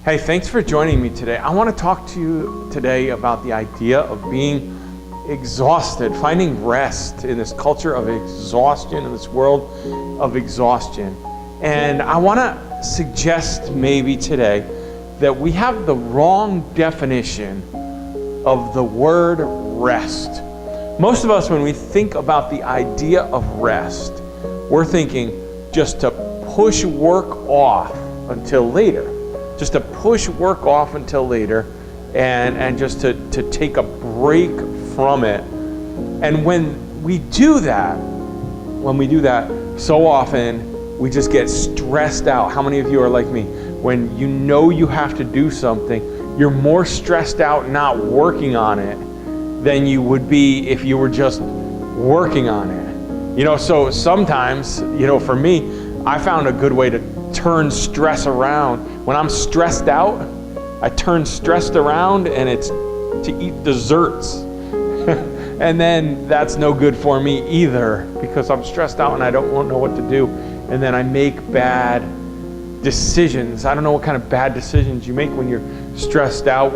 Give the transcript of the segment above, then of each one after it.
Hey, thanks for joining me today. I want to talk to you today about the idea of being exhausted, finding rest in this culture of exhaustion, in this world of exhaustion. And I want to suggest maybe today that we have the wrong definition of the word rest. Most of us, when we think about the idea of rest, we're thinking just to push work off until later. Just to push work off until later and just to take a break from it. And when we do that, so often we just get stressed out. How many of you are like me? When you know you have to do something, you're more stressed out not working on it than you would be if you were just working on it. So sometimes, for me, I found a good way to turn stress around. When I'm stressed out, I turn stressed around and it's to eat desserts. And then that's no good for me either because I'm stressed out and I don't know what to do. And then I make bad decisions. I don't know what kind of bad decisions you make when you're stressed out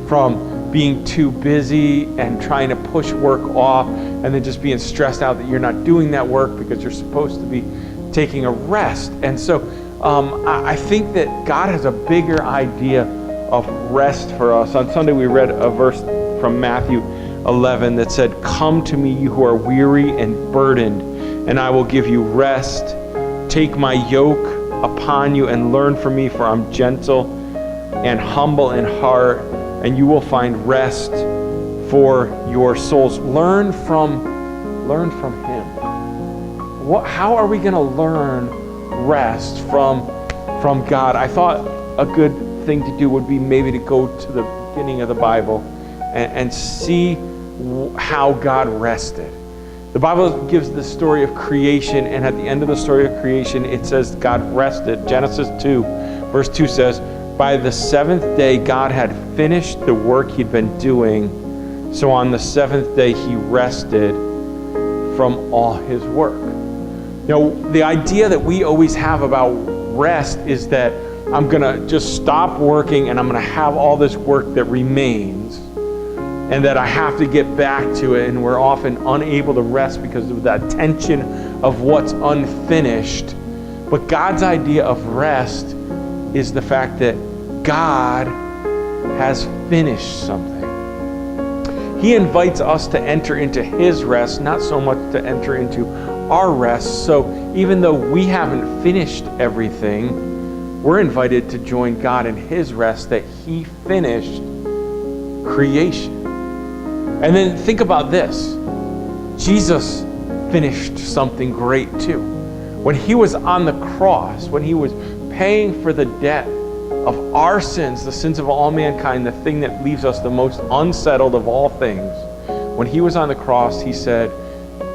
from being too busy and trying to push work off and then just being stressed out that you're not doing that work because you're supposed to be taking a rest. And so I think that God has a bigger idea of rest for us. On Sunday we read a verse from Matthew 11 that said, "Come to me, you who are weary and burdened, and I will give you rest. Take my yoke upon you and learn from me, for I'm gentle and humble in heart, and you will find rest for your souls." Learn from Him. How are we going to learn rest from God? I thought a good thing to do would be maybe to go to the beginning of the Bible and see how God rested. The Bible gives the story of creation, and at the end of the story of creation, it says God rested. Genesis 2, verse 2 says, "By the seventh day, God had finished the work he'd been doing. So on the seventh day, he rested from all his work." The idea that we always have about rest is that I'm going to just stop working and I'm going to have all this work that remains and that I have to get back to it, and we're often unable to rest because of that tension of what's unfinished. But God's idea of rest is the fact that God has finished something. He invites us to enter into His rest, not so much to enter into our rest. So even though we haven't finished everything, we're invited to join God in His rest that He finished creation. And then think about this. Jesus finished something great too. When He was on the cross, when He was paying for the debt of our sins, the sins of all mankind, the thing that leaves us the most unsettled of all things, when He was on the cross, He said,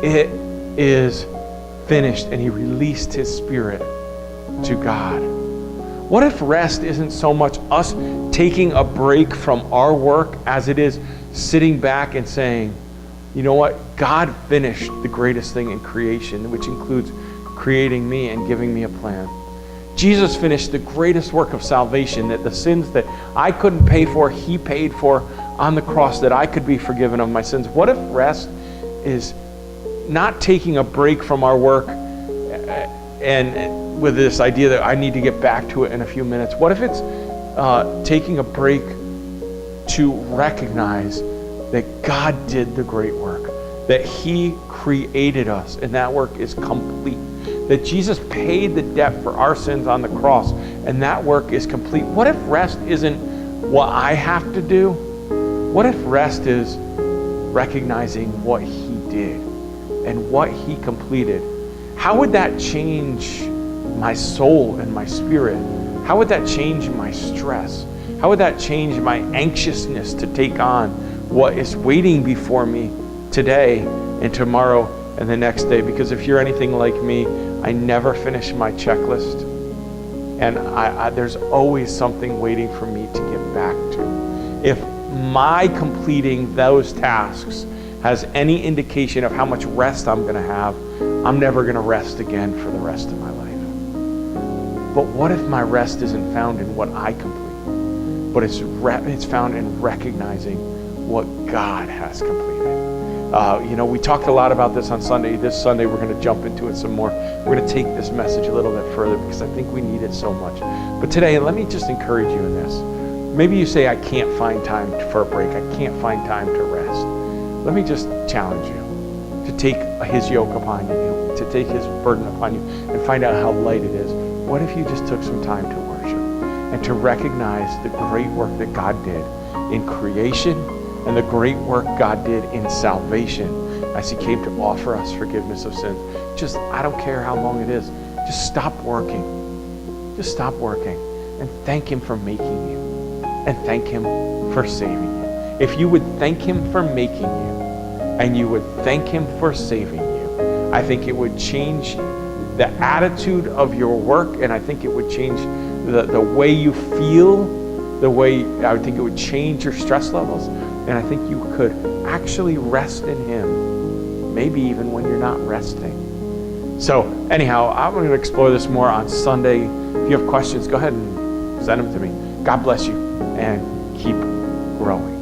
"It is finished," and He released His Spirit to God. What if rest isn't so much us taking a break from our work as it is sitting back and saying, you know what? God finished the greatest thing in creation, which includes creating me and giving me a plan. Jesus finished the greatest work of salvation, that the sins that I couldn't pay for, He paid for on the cross, that I could be forgiven of my sins. What if rest is not taking a break from our work and with this idea that I need to get back to it in a few minutes? What if it's taking a break to recognize that God did the great work, that He created us, and that work is complete, that Jesus paid the debt for our sins on the cross, and that work is complete? What if rest isn't what I have to do? What if rest is recognizing what He did and what He completed? How would that change my soul and my spirit? How would that change my stress? How would that change my anxiousness to take on what is waiting before me today and tomorrow and the next day? Because if you're anything like me, I never finish my checklist. And there's always something waiting for me to get back to. If my completing those tasks has any indication of how much rest I'm going to have, I'm never going to rest again for the rest of my life. But what if my rest isn't found in what I complete, but it's found in recognizing what God has completed? We talked a lot about this on Sunday. This Sunday, we're going to jump into it some more. We're going to take this message a little bit further because I think we need it so much. But today, let me just encourage you in this. Maybe you say, I can't find time for a break. I can't find time to rest. Let me just challenge you to take his yoke upon you, to take his burden upon you, and find out how light it is. What if you just took some time to worship and to recognize the great work that God did in creation and the great work God did in salvation as he came to offer us forgiveness of sins? Just, I don't care how long it is, just stop working. Just stop working and thank him for making you and thank him for saving you. If you would thank him for making you and you would thank him for saving you, I think it would change the attitude of your work, and I think it would change the way you feel, I would think it would change your stress levels, and I think you could actually rest in him, maybe even when you're not resting. So anyhow, I'm going to explore this more on Sunday. If you have questions, go ahead and send them to me. God bless you, and keep growing.